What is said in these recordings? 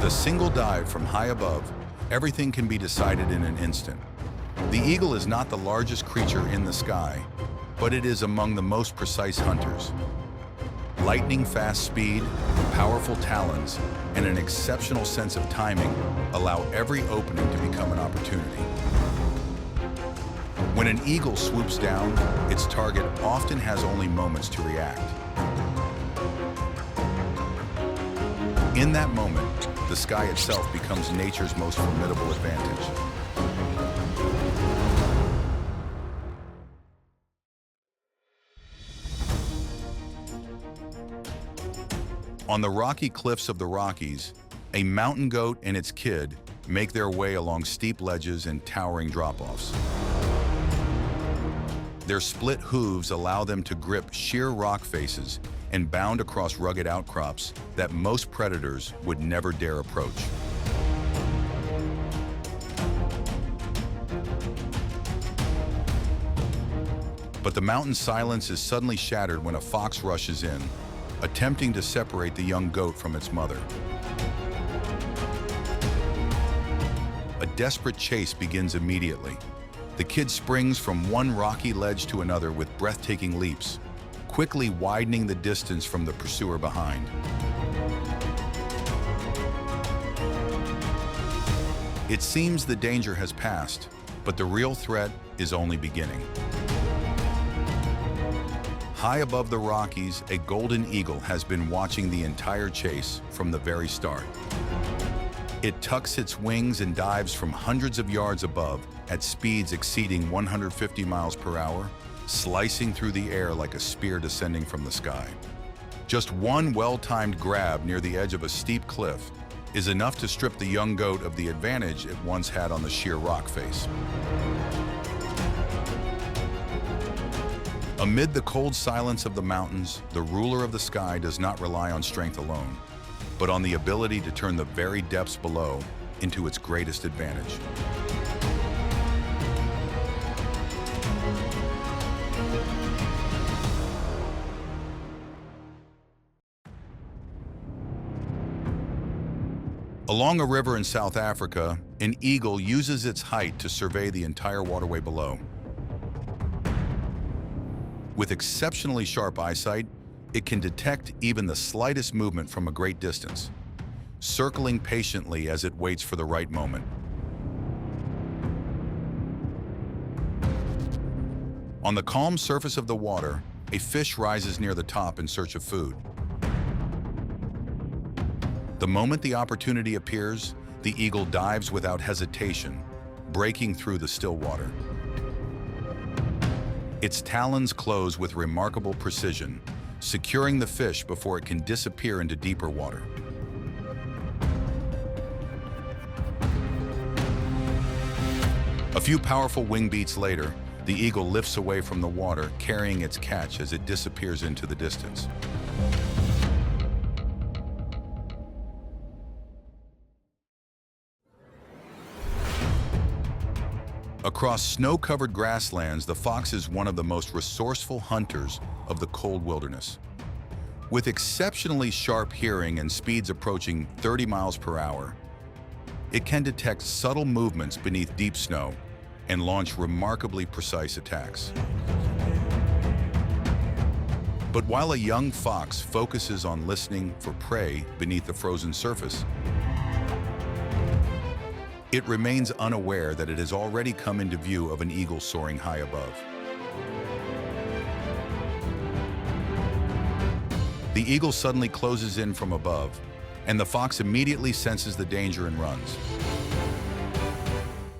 With a single dive from high above, everything can be decided in an instant. The eagle is not the largest creature in the sky, but it is among the most precise hunters. Lightning-fast speed, powerful talons, and an exceptional sense of timing allow every opening to become an opportunity. When an eagle swoops down, its target often has only moments to react. In that moment, the sky itself becomes nature's most formidable advantage. On the rocky cliffs of the Rockies, a mountain goat and its kid make their way along steep ledges and towering drop-offs. Their split hooves allow them to grip sheer rock faces and bound across rugged outcrops that most predators would never dare approach. But the mountain silence is suddenly shattered when a fox rushes in, attempting to separate the young goat from its mother. A desperate chase begins immediately. The kid springs from one rocky ledge to another with breathtaking leaps, quickly widening the distance from the pursuer behind. It seems the danger has passed, but the real threat is only beginning. High above the Rockies, a golden eagle has been watching the entire chase from the very start. It tucks its wings and dives from hundreds of yards above at speeds exceeding 150 miles per hour, slicing through the air like a spear descending from the sky. Just one well-timed grab near the edge of a steep cliff is enough to strip the young goat of the advantage it once had on the sheer rock face. Amid the cold silence of the mountains, the ruler of the sky does not rely on strength alone, but on the ability to turn the very depths below into its greatest advantage. Along a river in South Africa, an eagle uses its height to survey the entire waterway below. With exceptionally sharp eyesight, it can detect even the slightest movement from a great distance, circling patiently as it waits for the right moment. On the calm surface of the water, a fish rises near the top in search of food. The moment the opportunity appears, the eagle dives without hesitation, breaking through the still water. Its talons close with remarkable precision, securing the fish before it can disappear into deeper water. A few powerful wing beats later, the eagle lifts away from the water, carrying its catch as it disappears into the distance. Across snow-covered grasslands, the fox is one of the most resourceful hunters of the cold wilderness. With exceptionally sharp hearing and speeds approaching 30 miles per hour, it can detect subtle movements beneath deep snow and launch remarkably precise attacks. But while a young fox focuses on listening for prey beneath the frozen surface, it remains unaware that it has already come into view of an eagle soaring high above. The eagle suddenly closes in from above, and the fox immediately senses the danger and runs.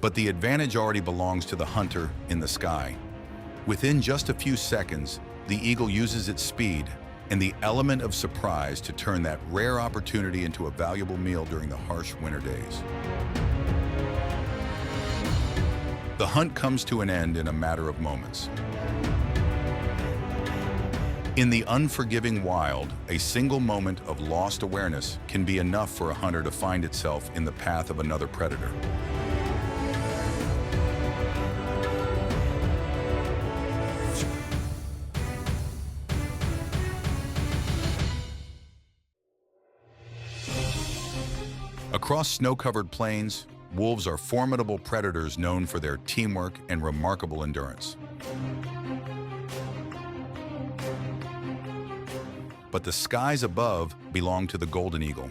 But the advantage already belongs to the hunter in the sky. Within just a few seconds, the eagle uses its speed and the element of surprise to turn that rare opportunity into a valuable meal during the harsh winter days. The hunt comes to an end in a matter of moments. In the unforgiving wild, a single moment of lost awareness can be enough for a hunter to find itself in the path of another predator. Across snow-covered plains, wolves are formidable predators known for their teamwork and remarkable endurance. But the skies above belong to the golden eagle.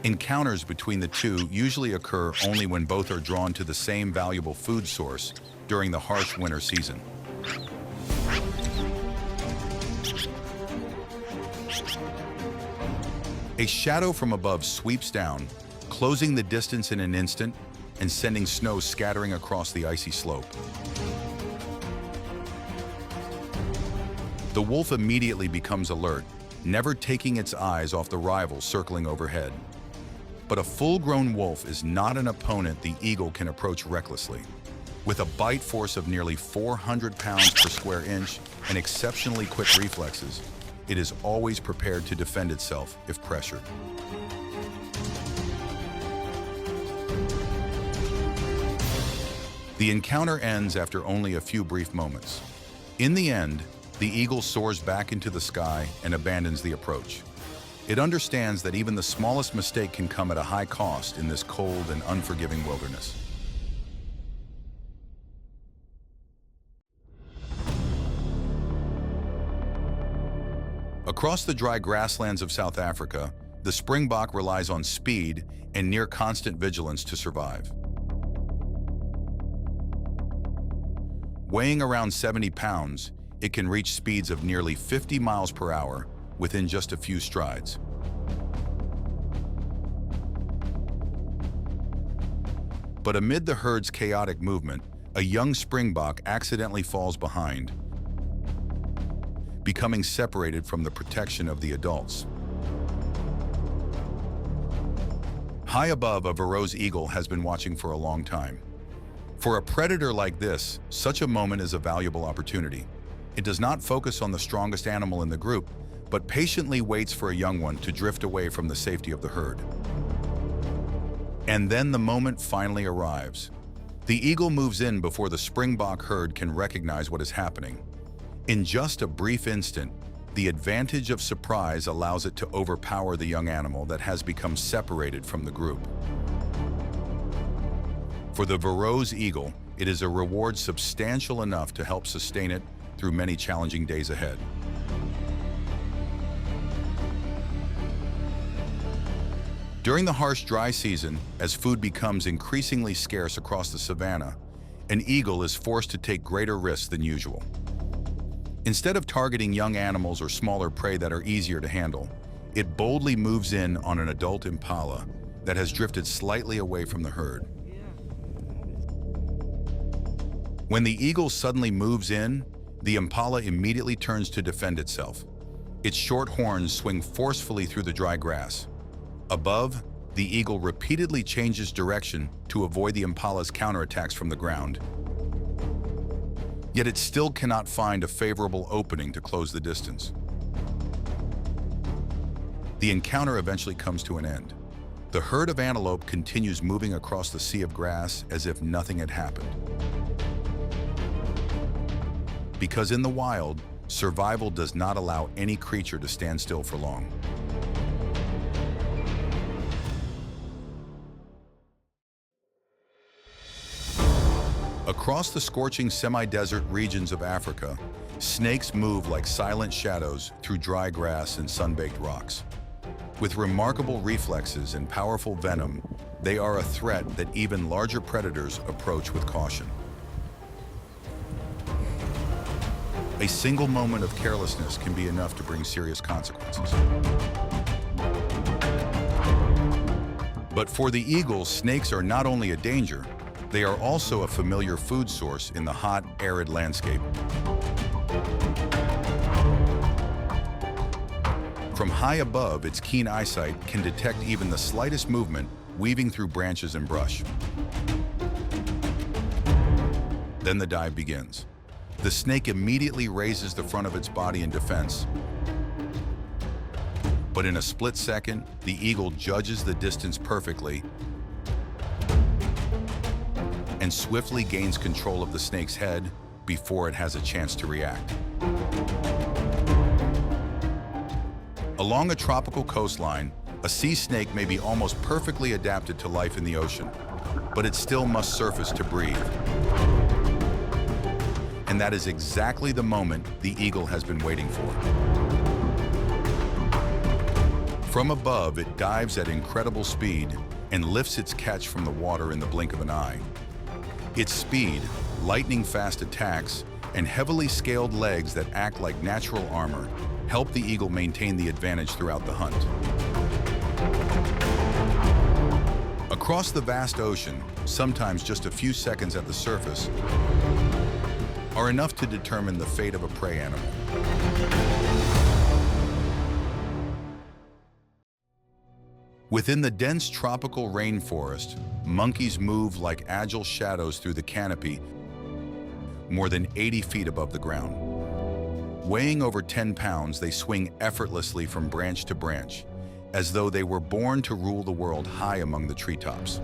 Encounters between the two usually occur only when both are drawn to the same valuable food source during the harsh winter season. A shadow from above sweeps down, closing the distance in an instant and sending snow scattering across the icy slope. The wolf immediately becomes alert, never taking its eyes off the rival circling overhead. But a full-grown wolf is not an opponent the eagle can approach recklessly. With a bite force of nearly 400 pounds per square inch and exceptionally quick reflexes, it is always prepared to defend itself if pressured. The encounter ends after only a few brief moments. In the end, the eagle soars back into the sky and abandons the approach. It understands that even the smallest mistake can come at a high cost in this cold and unforgiving wilderness. Across the dry grasslands of South Africa, the springbok relies on speed and near constant vigilance to survive. Weighing around 70 pounds, it can reach speeds of nearly 50 miles per hour within just a few strides. But amid the herd's chaotic movement, a young springbok accidentally falls behind, becoming separated from the protection of the adults. High above, a Varro's eagle has been watching for a long time. For a predator like this, such a moment is a valuable opportunity. It does not focus on the strongest animal in the group, but patiently waits for a young one to drift away from the safety of the herd. And then the moment finally arrives. The eagle moves in before the springbok herd can recognize what is happening. In just a brief instant, the advantage of surprise allows it to overpower the young animal that has become separated from the group. For the Varro's eagle, it is a reward substantial enough to help sustain it through many challenging days ahead. During the harsh dry season, as food becomes increasingly scarce across the savanna, an eagle is forced to take greater risks than usual. Instead of targeting young animals or smaller prey that are easier to handle, it boldly moves in on an adult impala that has drifted slightly away from the herd. When the eagle suddenly moves in, the impala immediately turns to defend itself. Its short horns swing forcefully through the dry grass. Above, the eagle repeatedly changes direction to avoid the impala's counterattacks from the ground. Yet it still cannot find a favorable opening to close the distance. The encounter eventually comes to an end. The herd of antelope continues moving across the sea of grass as if nothing had happened. Because in the wild, survival does not allow any creature to stand still for long. Across the scorching semi-desert regions of Africa, snakes move like silent shadows through dry grass and sun-baked rocks. With remarkable reflexes and powerful venom, they are a threat that even larger predators approach with caution. A single moment of carelessness can be enough to bring serious consequences. But for the eagle, snakes are not only a danger, they are also a familiar food source in the hot, arid landscape. From high above, its keen eyesight can detect even the slightest movement weaving through branches and brush. Then the dive begins. The snake immediately raises the front of its body in defense. But in a split second, the eagle judges the distance perfectly and swiftly gains control of the snake's head before it has a chance to react. Along a tropical coastline, A sea snake may be almost perfectly adapted to life in the ocean, but it still must surface to breathe. And that is exactly the moment the eagle has been waiting for. From above, it dives at incredible speed and lifts its catch from the water in the blink of an eye. Its speed, lightning-fast attacks, and heavily scaled legs that act like natural armor help the eagle maintain the advantage throughout the hunt. Across the vast ocean, sometimes just a few seconds at the surface, are enough to determine the fate of a prey animal. Within the dense tropical rainforest, monkeys move like agile shadows through the canopy more than 80 feet above the ground. Weighing over 10 pounds, they swing effortlessly from branch to branch, as though they were born to rule the world high among the treetops.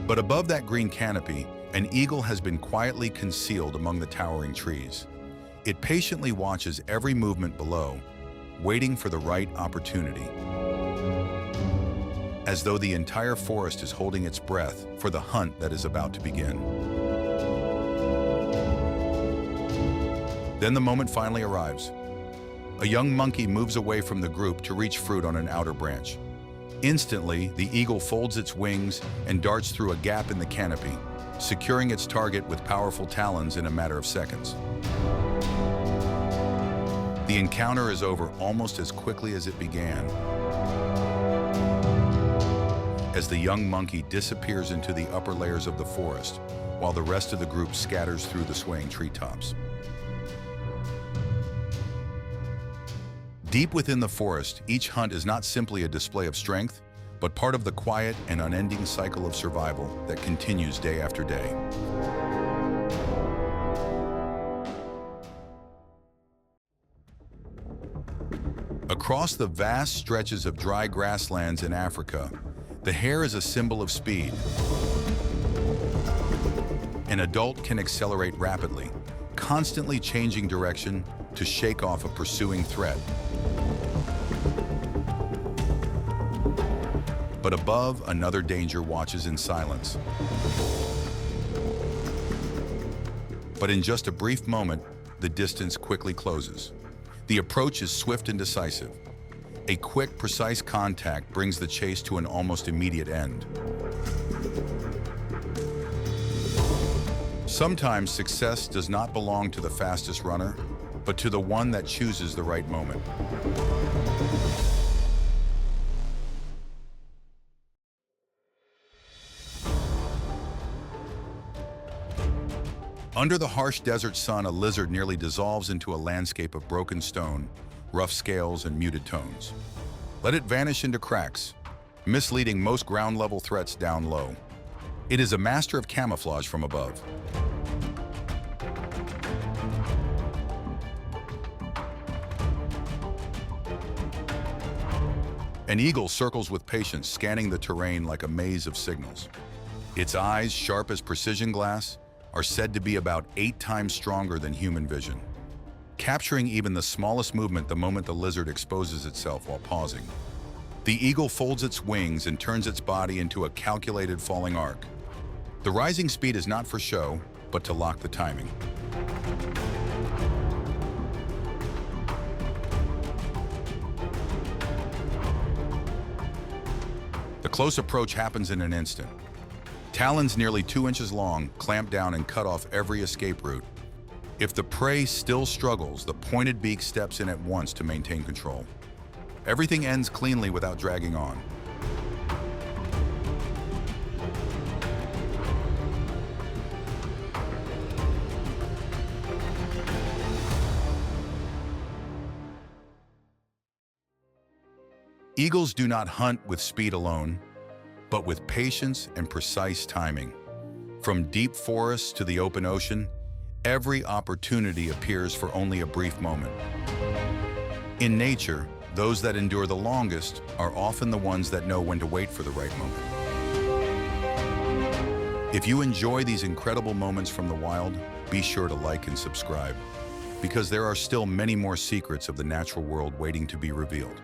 But above that green canopy, an eagle has been quietly concealed among the towering trees. It patiently watches every movement below, waiting for the right opportunity. As though the entire forest is holding its breath for the hunt that is about to begin. Then the moment finally arrives. A young monkey moves away from the group to reach fruit on an outer branch. Instantly, the eagle folds its wings and darts through a gap in the canopy, securing its target with powerful talons in a matter of seconds. The encounter is over almost as quickly as it began, as the young monkey disappears into the upper layers of the forest, while the rest of the group scatters through the swaying treetops. Deep within the forest, each hunt is not simply a display of strength, but part of the quiet and unending cycle of survival that continues day after day. Across the vast stretches of dry grasslands in Africa, the hare is a symbol of speed. An adult can accelerate rapidly, constantly changing direction to shake off a pursuing threat. But above, another danger watches in silence. But in just a brief moment, the distance quickly closes. The approach is swift and decisive. A quick, precise contact brings the chase to an almost immediate end. Sometimes success does not belong to the fastest runner, but to the one that chooses the right moment. Under the harsh desert sun, a lizard nearly dissolves into a landscape of broken stone, rough scales, and muted tones. Let it vanish into cracks, misleading most ground-level threats down low. It is a master of camouflage from above. An eagle circles with patience, scanning the terrain like a maze of signals. Its eyes, sharp as precision glass, are said to be about 8 times stronger than human vision, capturing even the smallest movement the moment the lizard exposes itself while pausing. The eagle folds its wings and turns its body into a calculated falling arc. The rising speed is not for show, but to lock the timing. The close approach happens in an instant. Talons nearly 2 inches long clamp down and cut off every escape route. If the prey still struggles, the pointed beak steps in at once to maintain control. Everything ends cleanly without dragging on. Eagles do not hunt with speed alone, but with patience and precise timing. From deep forests to the open ocean, every opportunity appears for only a brief moment. In nature, those that endure the longest are often the ones that know when to wait for the right moment. If you enjoy these incredible moments from the wild, be sure to like and subscribe. because there are still many more secrets of the natural world waiting to be revealed.